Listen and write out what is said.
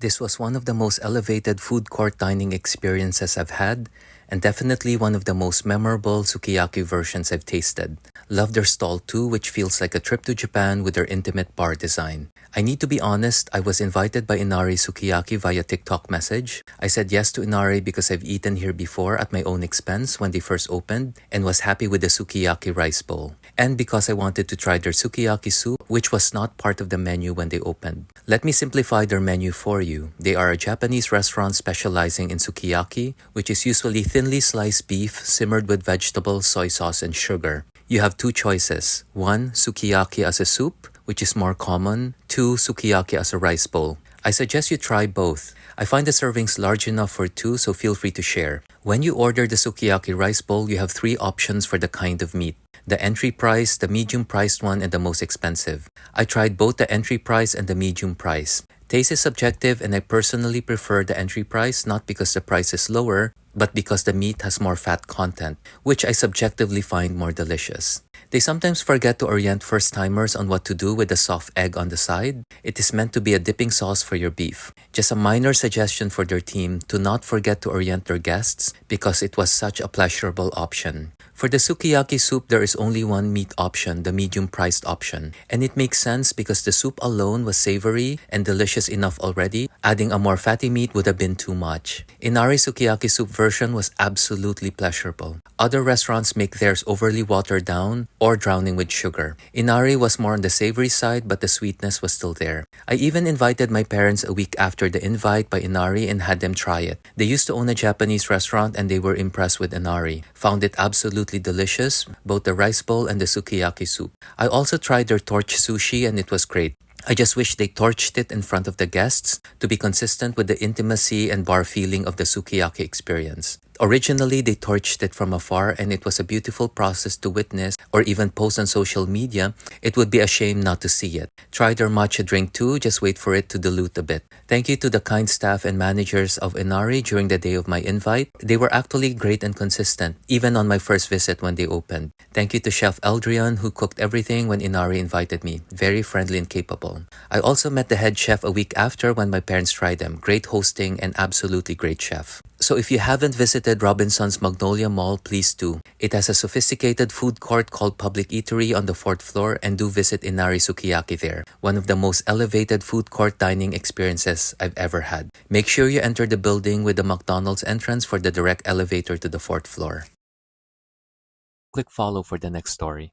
This was one of the most elevated food court dining experiences I've had, and definitely one of the most memorable sukiyaki versions I've tasted. Love their stall too, which feels like a trip to Japan with their intimate bar design. I need to be honest, I was invited by Inari Sukiyaki via TikTok message. I said yes to Inari because I've eaten here before at my own expense when they first opened and was happy with the sukiyaki rice bowl. And because I wanted to try their sukiyaki soup, which was not part of the menu when they opened. Let me simplify their menu for you. They are a Japanese restaurant specializing in sukiyaki, which is usually thinly sliced beef simmered with vegetables, soy sauce, and sugar. You have two choices. 1. Sukiyaki as a soup, which is more common. 2. Sukiyaki as a rice bowl. I suggest you try both. I find the servings large enough for two, so feel free to share. When you order the sukiyaki rice bowl, you have 3 options for the kind of meat. The entry price, the medium priced one, and the most expensive. I tried both the entry price and the medium price. Taste is subjective, and I personally prefer the entry price not because the price is lower, but because the meat has more fat content, which I subjectively find more delicious. They sometimes forget to orient first-timers on what to do with the soft egg on the side. It is meant to be a dipping sauce for your beef. Just a minor suggestion for their team to not forget to orient their guests because it was such a pleasurable option. For the sukiyaki soup, there is only one meat option, the medium-priced option. And it makes sense because the soup alone was savory and delicious enough already. Adding a more fatty meat would have been too much. Inari sukiyaki soup version was absolutely pleasurable. Other restaurants make theirs overly watered down or drowning with sugar. Inari was more on the savory side, but the sweetness was still there. I even invited my parents a week after the invite by Inari and had them try it. They used to own a Japanese restaurant and they were impressed with Inari. Found it absolutely delicious, both the rice bowl and the sukiyaki soup. I also tried their torch sushi and it was great. I just wish they torched it in front of the guests to be consistent with the intimacy and bar feeling of the sukiyaki experience. Originally, they torched it from afar and it was a beautiful process to witness or even post on social media. It would be a shame not to see it. Try their matcha drink too, just wait for it to dilute a bit. Thank you to the kind staff and managers of Inari during the day of my invite. They were actually great and consistent, even on my first visit when they opened. Thank you to Chef Eldrian who cooked everything when Inari invited me. Very friendly and capable. I also met the head chef a week after when my parents tried them. Great hosting and absolutely great chef. So if you haven't visited Robinsons Magnolia Mall, please do. It has a sophisticated food court called Public Eatery on the 4th floor and do visit Inari Sukiyaki there. One of the most elevated food court dining experiences I've ever had. Make sure you enter the building with the McDonald's entrance for the direct elevator to the 4th floor. Click follow for the next story.